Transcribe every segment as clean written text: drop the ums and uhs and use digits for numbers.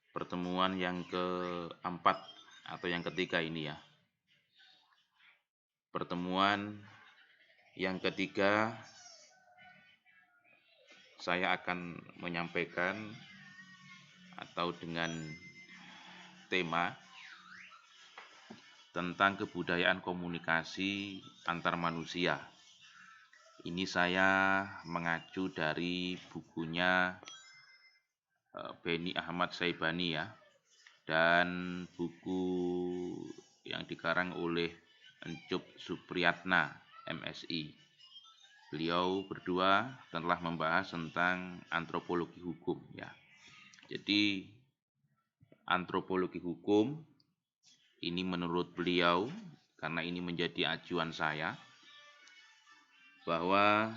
Pertemuan yang keempat atau yang ketiga ini ya. Pertemuan yang ketiga saya akan menyampaikan atau dengan tema tentang kebudayaan komunikasi antar manusia. Ini saya mengacu dari bukunya Beni Ahmad Syaibani ya, dan buku yang dikarang oleh Encup Supriyatna MSI. Beliau berdua telah membahas tentang antropologi hukum ya. Jadi antropologi hukum ini menurut beliau, karena ini menjadi acuan saya, bahwa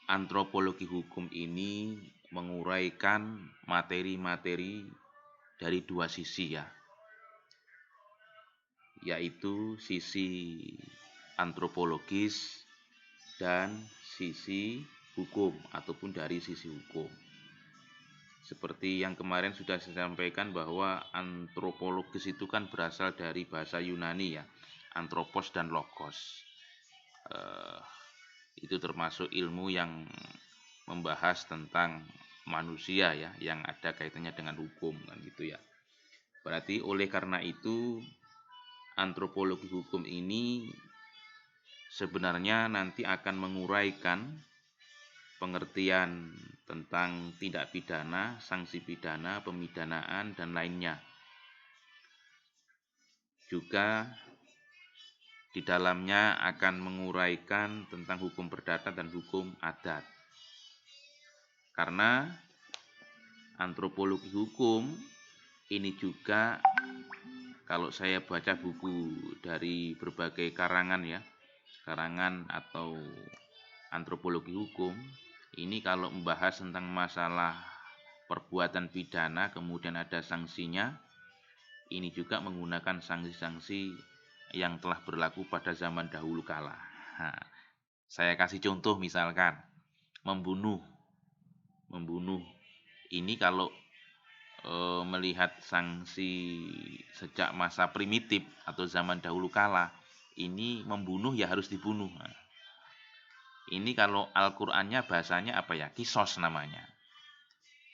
antropologi hukum ini menguraikan materi-materi dari dua sisi ya, yaitu sisi antropologis dan sisi hukum ataupun dari sisi hukum. Seperti yang kemarin sudah saya sampaikan bahwa antropologis itu kan berasal dari bahasa Yunani ya, anthropos dan logos. Itu termasuk ilmu yang membahas tentang manusia ya, yang ada kaitannya dengan hukum kan gitu ya. Berarti oleh karena itu antropologi hukum ini sebenarnya nanti akan menguraikan pengertian tentang tindak pidana, sanksi pidana, pemidanaan, dan lainnya. Juga di dalamnya akan menguraikan tentang hukum perdata dan hukum adat. Karena antropologi hukum ini juga, kalau saya baca buku dari berbagai karangan ya, karangan atau antropologi hukum, ini kalau membahas tentang masalah perbuatan pidana kemudian ada sanksinya, ini juga menggunakan sanksi-sanksi yang telah berlaku pada zaman dahulu kala. Nah, saya kasih contoh misalkan membunuh ini kalau melihat sanksi sejak masa primitif atau zaman dahulu kala, ini membunuh ya harus dibunuh. Nah, ini kalau Al-Qur'annya bahasanya apa ya? Kisos namanya.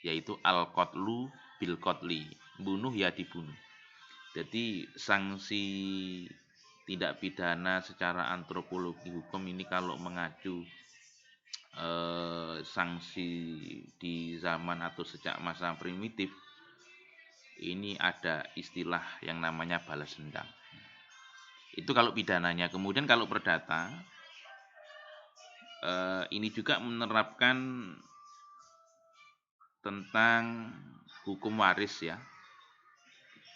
Yaitu al-qatlu bil qatli. Bunuh ya dibunuh. Jadi sanksi tidak pidana secara antropologi hukum ini kalau mengacu sanksi di zaman atau sejak masa primitif, ini ada istilah yang namanya balas dendam. Itu kalau pidananya. Kemudian kalau perdata, ini juga menerapkan tentang hukum waris ya,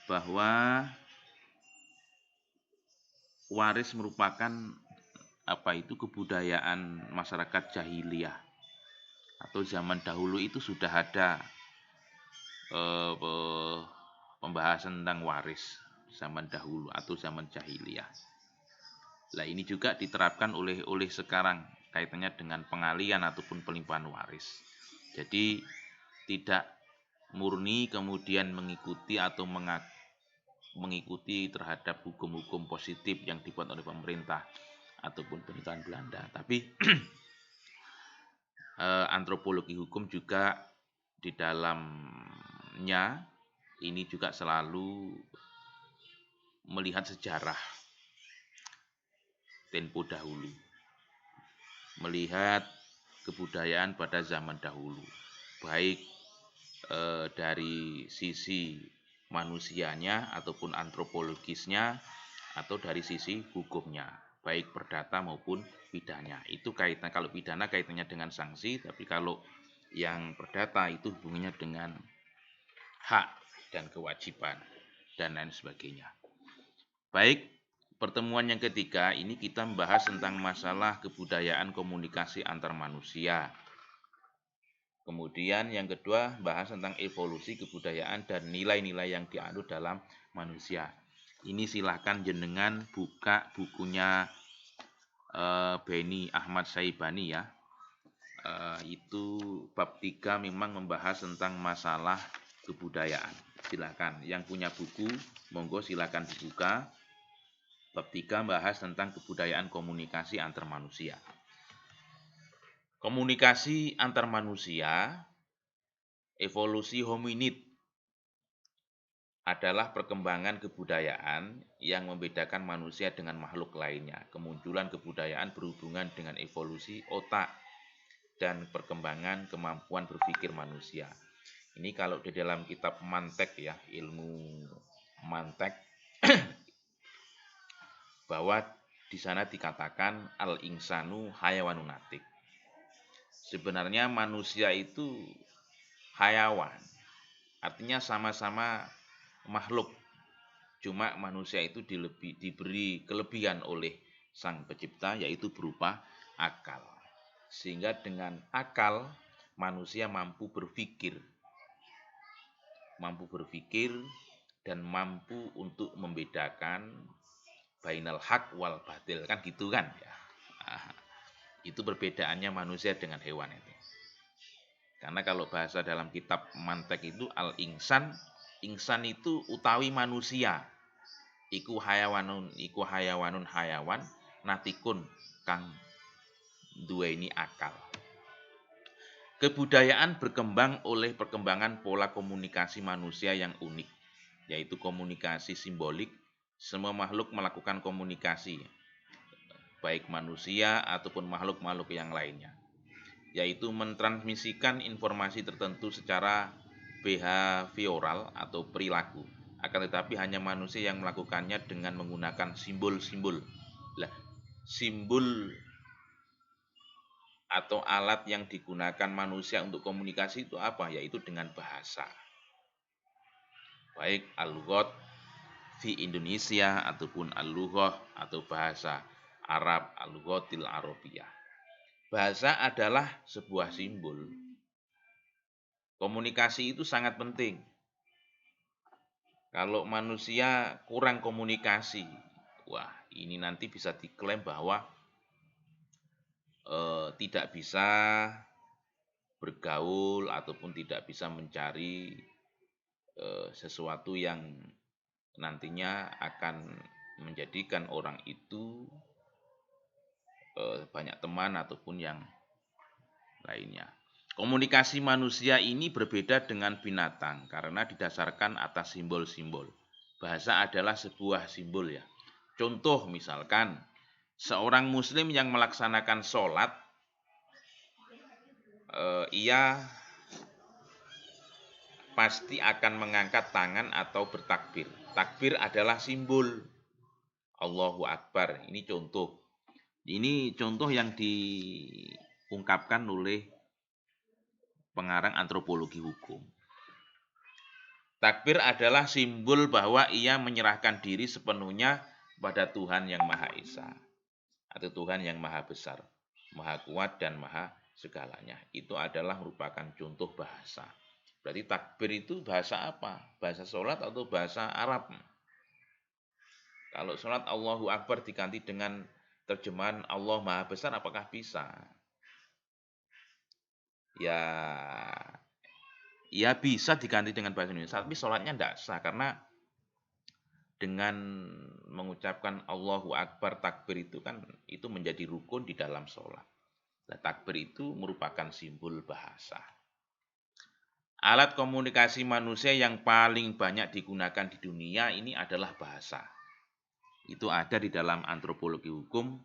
bahwa waris merupakan kebudayaan masyarakat jahiliyah atau zaman dahulu. Itu sudah ada pembahasan tentang waris zaman dahulu atau zaman jahiliyah. Nah, ini juga diterapkan oleh sekarang kaitannya dengan pengalian ataupun pelimpahan waris. Jadi tidak murni kemudian mengikuti atau mengikuti terhadap hukum-hukum positif yang dibuat oleh pemerintah ataupun pemerintahan Belanda. Tapi antropologi hukum juga di dalamnya ini juga selalu melihat sejarah tempo dahulu, melihat kebudayaan pada zaman dahulu, baik dari sisi manusianya ataupun antropologisnya atau dari sisi hukumnya, baik perdata maupun pidana. Itu kaitan, kalau pidana kaitannya dengan sanksi, tapi kalau yang perdata itu hubungannya dengan hak dan kewajiban dan lain sebagainya. Baik, pertemuan yang ketiga ini kita membahas tentang masalah kebudayaan komunikasi antar manusia. Kemudian yang kedua bahas tentang evolusi kebudayaan dan nilai-nilai yang dianut dalam manusia. Ini silahkan jenengan buka bukunya Beni Ahmad Syaibani ya, itu bab 3 memang membahas tentang masalah kebudayaan. Silakan yang punya buku, monggo silakan dibuka. Bab 3 membahas tentang kebudayaan komunikasi antar manusia. Komunikasi antar manusia, evolusi hominid adalah perkembangan kebudayaan yang membedakan manusia dengan makhluk lainnya. Kemunculan kebudayaan berhubungan dengan evolusi otak dan perkembangan kemampuan berpikir manusia. Ini kalau di dalam kitab Mantek ya, ilmu Mantek, bahwa di sana dikatakan al-insanu hayawanun natik. Sebenarnya manusia itu hayawan, artinya sama-sama makhluk. Cuma manusia itu diberi kelebihan oleh Sang Pencipta, yaitu berupa akal. Sehingga dengan akal manusia mampu berpikir dan mampu untuk membedakan bainal haq wal batil, kan gitu kan ya. Itu perbedaannya manusia dengan hewan itu. Karena kalau bahasa dalam kitab Mantek itu al-insan, insan itu utawi manusia. Iku hayawan hayawan natikun kang duweni akal. Kebudayaan berkembang oleh perkembangan pola komunikasi manusia yang unik, yaitu komunikasi simbolik. Semua makhluk melakukan komunikasi, baik manusia ataupun makhluk-makhluk yang lainnya, yaitu mentransmisikan informasi tertentu secara behavioral atau perilaku. Akan tetapi hanya manusia yang melakukannya dengan menggunakan simbol-simbol. Simbol atau alat yang digunakan manusia untuk komunikasi itu apa? Yaitu dengan bahasa. Baik al-lughat fi Indonesia ataupun al-lughah atau bahasa Arab, al-lughatil Arabiyah. Bahasa adalah sebuah simbol. Komunikasi itu sangat penting. Kalau manusia kurang komunikasi, wah ini nanti bisa diklaim bahwa tidak bisa bergaul ataupun tidak bisa mencari sesuatu yang nantinya akan menjadikan orang itu banyak teman ataupun yang lainnya. Komunikasi manusia ini berbeda dengan binatang karena didasarkan atas simbol-simbol. Bahasa adalah sebuah simbol ya. Contoh misalkan seorang muslim yang melaksanakan sholat, ia pasti akan mengangkat tangan atau bertakbir. Takbir adalah simbol. Allahu Akbar. Ini contoh. Ini contoh yang diungkapkan oleh pengarang antropologi hukum. Takbir adalah simbol bahwa ia menyerahkan diri sepenuhnya pada Tuhan yang Maha Esa, atau Tuhan yang Maha Besar, Maha Kuat dan Maha segalanya. Itu adalah merupakan contoh bahasa. Berarti takbir itu bahasa apa? Bahasa sholat atau bahasa Arab? Kalau sholat Allahu Akbar diganti dengan terjemahan Allah Maha Besar, apakah bisa? Ya bisa diganti dengan bahasa Indonesia, tapi sholatnya tidak sah karena dengan mengucapkan Allahu Akbar, takbir itu kan itu menjadi rukun di dalam sholat. Nah, takbir itu merupakan simbol bahasa. Alat komunikasi manusia yang paling banyak digunakan di dunia ini adalah bahasa. Itu ada di dalam antropologi hukum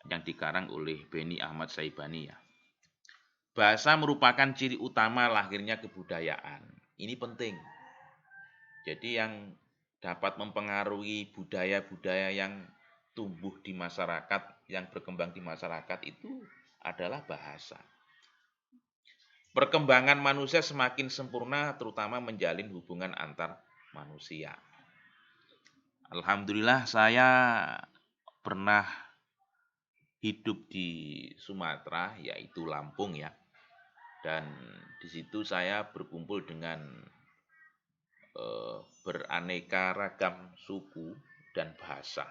yang dikarang oleh Beni Ahmad Saibani ya. Bahasa merupakan ciri utama lahirnya kebudayaan. Ini penting. Jadi yang dapat mempengaruhi budaya-budaya yang tumbuh di masyarakat, yang berkembang di masyarakat itu adalah bahasa. Perkembangan manusia semakin sempurna, terutama menjalin hubungan antar manusia. Alhamdulillah saya pernah hidup di Sumatera, yaitu Lampung ya. Dan di situ saya berkumpul dengan beraneka ragam suku dan bahasa.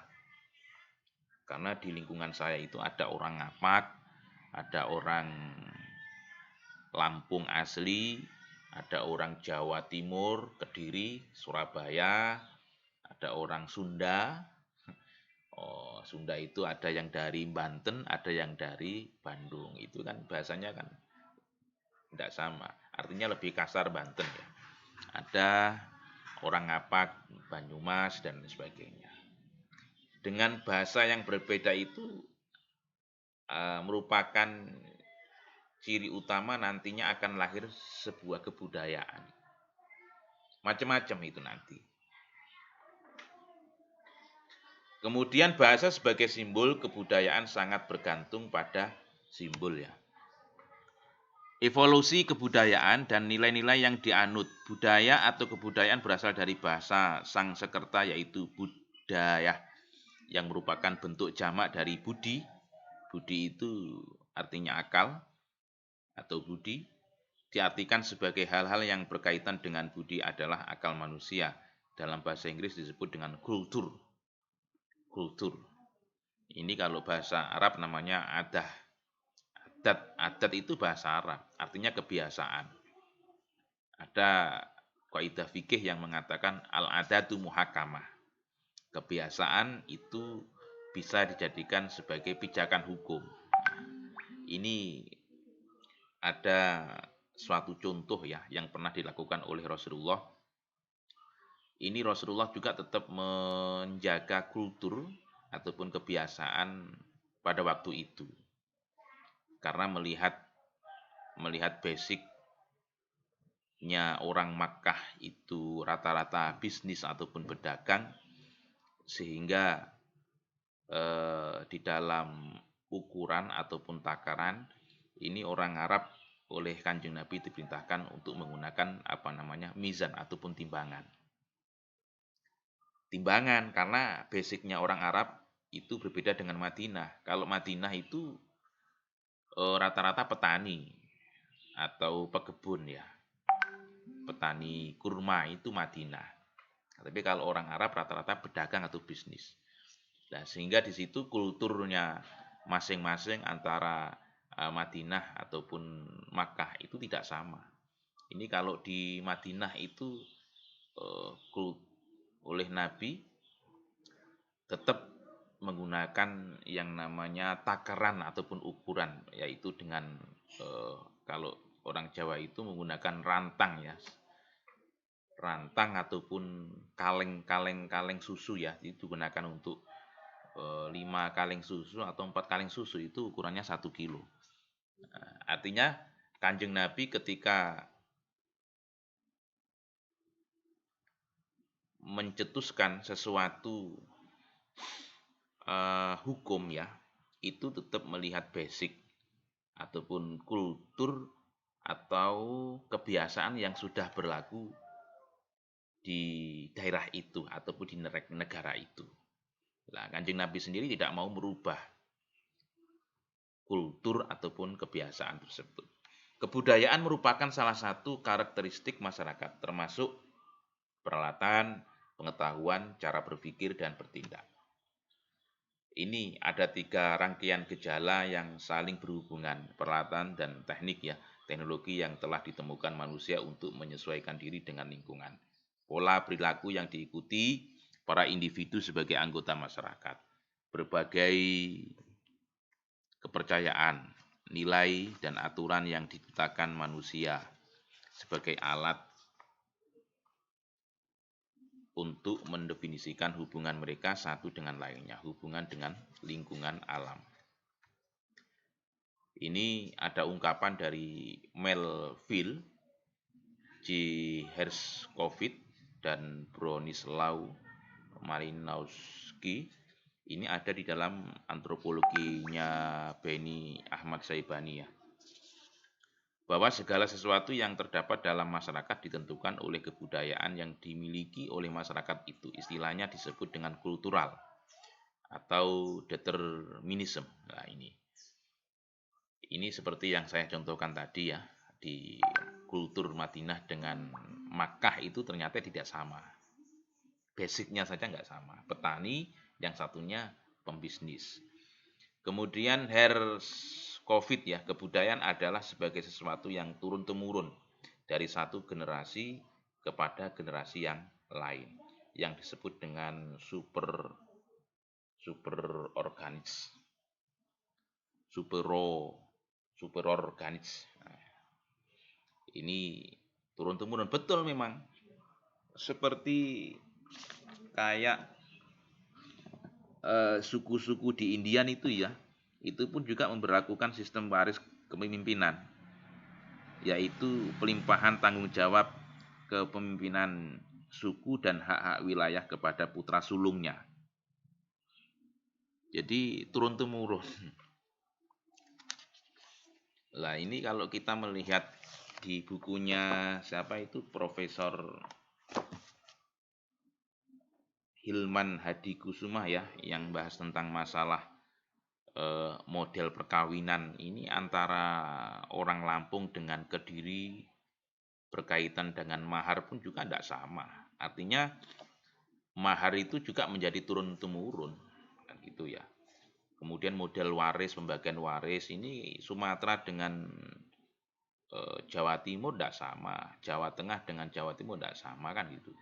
Karena di lingkungan saya itu ada orang Ngapak, ada orang Lampung asli, ada orang Jawa Timur, Kediri, Surabaya, ada orang Sunda. Oh, Sunda itu ada yang dari Banten, ada yang dari Bandung. Itu kan bahasanya kan tidak sama. Artinya lebih kasar Banten ya. Ada orang Ngapak, Banyumas, dan sebagainya. Dengan bahasa yang berbeda itu merupakan ciri utama nantinya akan lahir sebuah kebudayaan. Macam-macam itu nanti. Kemudian bahasa sebagai simbol kebudayaan sangat bergantung pada simbol ya. Evolusi kebudayaan dan nilai-nilai yang dianut. Budaya atau kebudayaan berasal dari bahasa Sangsekerta yaitu budaya yang merupakan bentuk jamak dari budi. Budi itu artinya akal atau budi. Diartikan sebagai hal-hal yang berkaitan dengan budi adalah akal manusia. Dalam bahasa Inggris disebut dengan kultur. Kultur. Ini kalau bahasa Arab namanya adah. Adat itu bahasa Arab, artinya kebiasaan. Ada kaidah fikih yang mengatakan al-adatu muhakamah. Kebiasaan itu bisa dijadikan sebagai pijakan hukum. Ini ada suatu contoh ya yang pernah dilakukan oleh Rasulullah. Ini Rasulullah juga tetap menjaga kultur ataupun kebiasaan pada waktu itu. Karena melihat basicnya orang Makkah itu rata-rata bisnis ataupun berdagang, sehingga di dalam ukuran ataupun takaran ini orang Arab oleh Kanjeng Nabi diperintahkan untuk menggunakan mizan ataupun timbangan. Timbangan karena basicnya orang Arab itu berbeda dengan Madinah. Kalau Madinah itu rata-rata petani atau pekebun ya. Petani kurma itu Madinah. Tapi kalau orang Arab rata-rata pedagang atau bisnis. Nah, sehingga di situ kulturnya masing-masing antara Madinah ataupun Makkah itu tidak sama. Ini kalau di Madinah itu oleh Nabi tetap menggunakan yang namanya takaran ataupun ukuran, yaitu dengan kalau orang Jawa itu menggunakan rantang ya, rantang ataupun kaleng susu ya, itu digunakan untuk 5 kaleng susu atau 4 kaleng susu itu ukurannya 1 kilo. Artinya Kanjeng Nabi ketika mencetuskan sesuatu hukum ya, itu tetap melihat basic ataupun kultur atau kebiasaan yang sudah berlaku di daerah itu ataupun di negara itu. Nah, Kanjeng Nabi sendiri tidak mau merubah kultur ataupun kebiasaan tersebut. Kebudayaan merupakan salah satu karakteristik masyarakat, termasuk peralatan, pengetahuan, cara berpikir, dan bertindak. Ini ada 3 rangkaian gejala yang saling berhubungan, peralatan dan teknik ya, teknologi yang telah ditemukan manusia untuk menyesuaikan diri dengan lingkungan. Pola perilaku yang diikuti para individu sebagai anggota masyarakat. Berbagai kepercayaan, nilai, dan aturan yang diciptakan manusia sebagai alat untuk mendefinisikan hubungan mereka satu dengan lainnya, hubungan dengan lingkungan alam. Ini ada ungkapan dari Melville J. Herskovits dan Bronislaw Malinowski. Ini ada di dalam antropologinya Beni Ahmad Syaibani ya. Bahwa segala sesuatu yang terdapat dalam masyarakat ditentukan oleh kebudayaan yang dimiliki oleh masyarakat itu. Istilahnya disebut dengan kultural atau determinism. Nah, ini seperti yang saya contohkan tadi ya, di kultur Madinah dengan Makkah itu ternyata tidak sama. Basicnya saja nggak sama. Petani, yang satunya pembisnis. Kemudian COVID ya, kebudayaan adalah sebagai sesuatu yang turun-temurun dari satu generasi kepada generasi yang lain, yang disebut dengan super organis, super organis. Nah, ini turun-temurun betul memang, seperti kayak suku-suku di Indian itu ya, itu pun juga memberlakukan sistem waris kepemimpinan, yaitu pelimpahan tanggung jawab kepemimpinan suku dan hak-hak wilayah kepada putra sulungnya. Jadi turun-temurun. Lah ini kalau kita melihat di bukunya siapa itu, Profesor Hilman Hadikusumah ya, yang bahas tentang masalah model perkawinan ini antara orang Lampung dengan Kediri berkaitan dengan mahar pun juga tidak sama. Artinya mahar itu juga menjadi turun-temurun, kan gitu ya. Kemudian model waris, pembagian waris ini Sumatera dengan Jawa Timur tidak sama, Jawa Tengah dengan Jawa Timur tidak sama, kan gitu.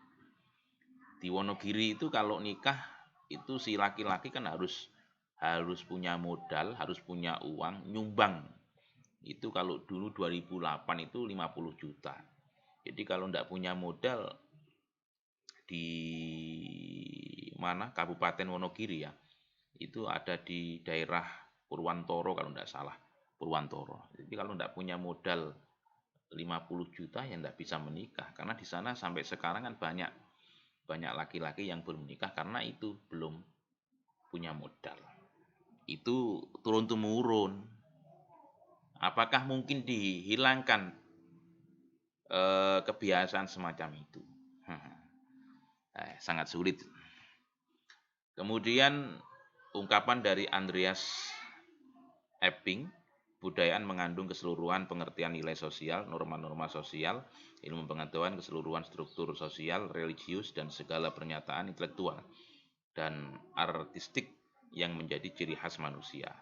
Di Wonogiri itu kalau nikah itu si laki-laki kan harus punya modal, harus punya uang, nyumbang. Itu kalau dulu 2008 itu 50 juta. Jadi kalau tidak punya modal di mana Kabupaten Wonogiri ya, itu ada di daerah Purwantoro kalau tidak salah, Purwantoro. Jadi kalau tidak punya modal 50 juta ya tidak bisa menikah, karena di sana sampai sekarang kan banyak laki-laki yang belum menikah karena itu belum punya modal. Itu turun-temurun. Apakah mungkin dihilangkan kebiasaan semacam itu? Sangat sulit. Kemudian ungkapan dari Andreas Epping, budayaan mengandung keseluruhan pengertian nilai sosial, norma-norma sosial, ilmu pengetahuan, keseluruhan struktur sosial, religius, dan segala pernyataan intelektual dan artistik yang menjadi ciri khas manusia.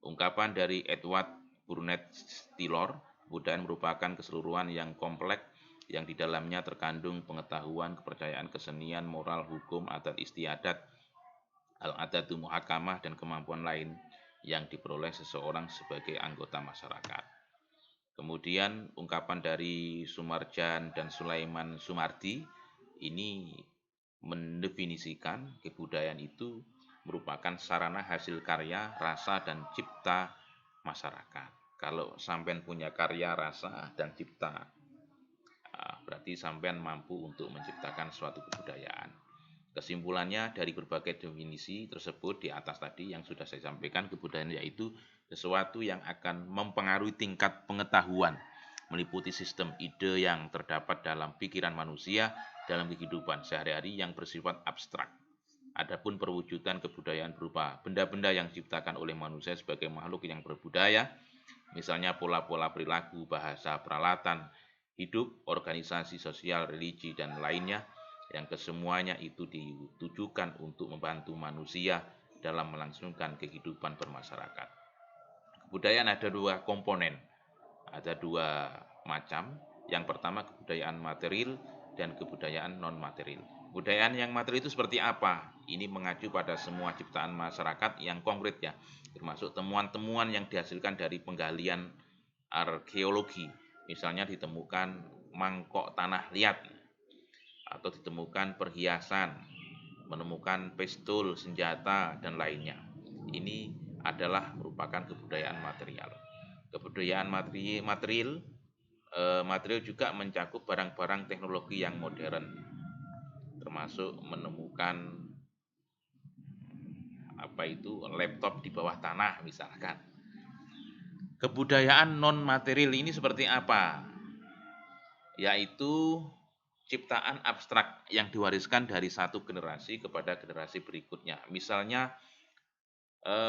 Ungkapan dari Edward Burnett Taylor, budayaan merupakan keseluruhan yang kompleks yang di dalamnya terkandung pengetahuan, kepercayaan, kesenian, moral, hukum, adat istiadat, al-adatu muhakamah, dan kemampuan lain yang diperoleh seseorang sebagai anggota masyarakat. Kemudian ungkapan dari Sumarjan dan Sulaiman Sumardi ini mendefinisikan kebudayaan itu merupakan sarana hasil karya, rasa, dan cipta masyarakat. Kalau sampean punya karya, rasa, dan cipta, berarti sampean mampu untuk menciptakan suatu kebudayaan. Kesimpulannya dari berbagai definisi tersebut di atas tadi yang sudah saya sampaikan, kebudayaan yaitu sesuatu yang akan mempengaruhi tingkat pengetahuan, meliputi sistem ide yang terdapat dalam pikiran manusia dalam kehidupan sehari-hari yang bersifat abstrak. Adapun perwujudan kebudayaan berupa benda-benda yang diciptakan oleh manusia sebagai makhluk yang berbudaya, misalnya pola-pola perilaku, bahasa, peralatan hidup, organisasi sosial, religi, dan lainnya, yang kesemuanya itu ditujukan untuk membantu manusia dalam melangsungkan kehidupan bermasyarakat. Kebudayaan ada dua komponen, ada dua macam. Yang pertama kebudayaan material dan kebudayaan non-material. Kebudayaan yang material itu seperti apa? Ini mengacu pada semua ciptaan masyarakat yang konkret ya, termasuk temuan-temuan yang dihasilkan dari penggalian arkeologi. Misalnya ditemukan mangkok tanah liat, atau ditemukan perhiasan, menemukan pistol, senjata, dan lainnya. Ini adalah merupakan kebudayaan material. Kebudayaan material juga mencakup barang-barang teknologi yang modern, termasuk menemukan laptop di bawah tanah misalkan. Kebudayaan non material ini seperti apa? Yaitu ciptaan abstrak yang diwariskan dari satu generasi kepada generasi berikutnya. Misalnya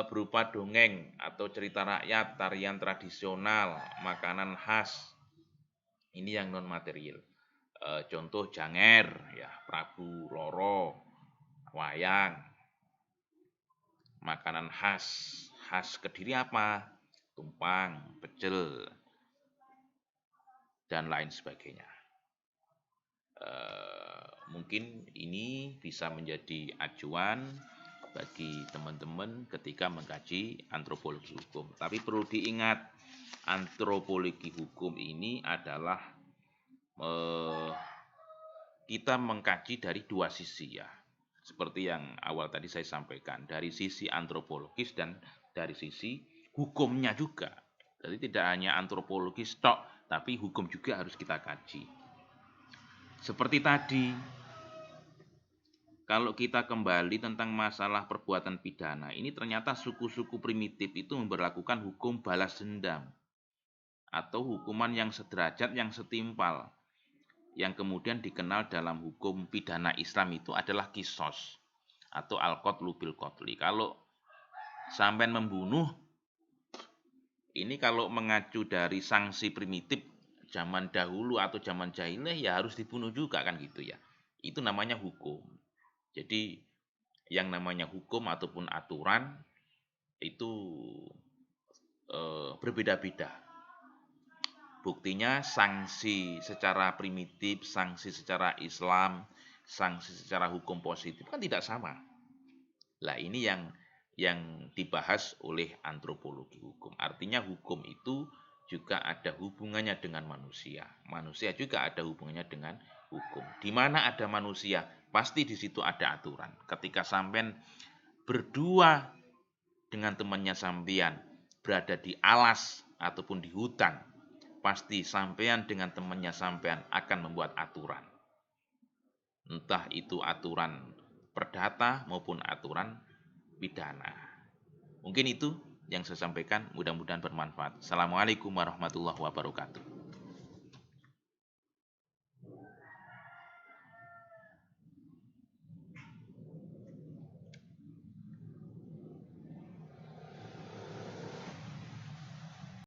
berupa dongeng atau cerita rakyat, tarian tradisional, makanan khas. Ini yang non material. Contoh janger, ya, Prabu Loro, wayang. Makanan khas Kediri apa? tumpang, pecel, dan lain sebagainya. Mungkin ini bisa menjadi acuan bagi teman-teman ketika mengkaji antropologi hukum. Tapi perlu diingat, antropologi hukum ini adalah kita mengkaji dari dua sisi ya. Seperti yang awal tadi saya sampaikan, dari sisi antropologis dan dari sisi hukumnya juga. Jadi tidak hanya antropologis tok, tapi hukum juga harus kita kaji. Seperti tadi, kalau kita kembali tentang masalah perbuatan pidana, ini ternyata suku-suku primitif itu memberlakukan hukum balas dendam atau hukuman yang sederajat, yang setimpal, yang kemudian dikenal dalam hukum pidana Islam itu adalah kisos atau al-qatlu bil qatli. Kalau sampai membunuh, ini kalau mengacu dari sanksi primitif zaman dahulu atau zaman jahiliyah ya harus dibunuh juga kan gitu ya. Itu namanya hukum. Jadi yang namanya hukum ataupun aturan itu berbeda-beda. Buktinya sanksi secara primitif, sanksi secara Islam, sanksi secara hukum positif kan tidak sama. Lah ini yang dibahas oleh antropologi hukum. Artinya hukum itu juga ada hubungannya dengan manusia. Manusia juga ada hubungannya dengan hukum. Di mana ada manusia, pasti di situ ada aturan. Ketika sampean berdua dengan temannya sampean berada di alas ataupun di hutan, pasti sampean dengan temannya sampean akan membuat aturan. Entah itu aturan perdata maupun aturan pidana. Mungkin itu yang saya sampaikan, mudah-mudahan bermanfaat. Assalamualaikum warahmatullahi wabarakatuh.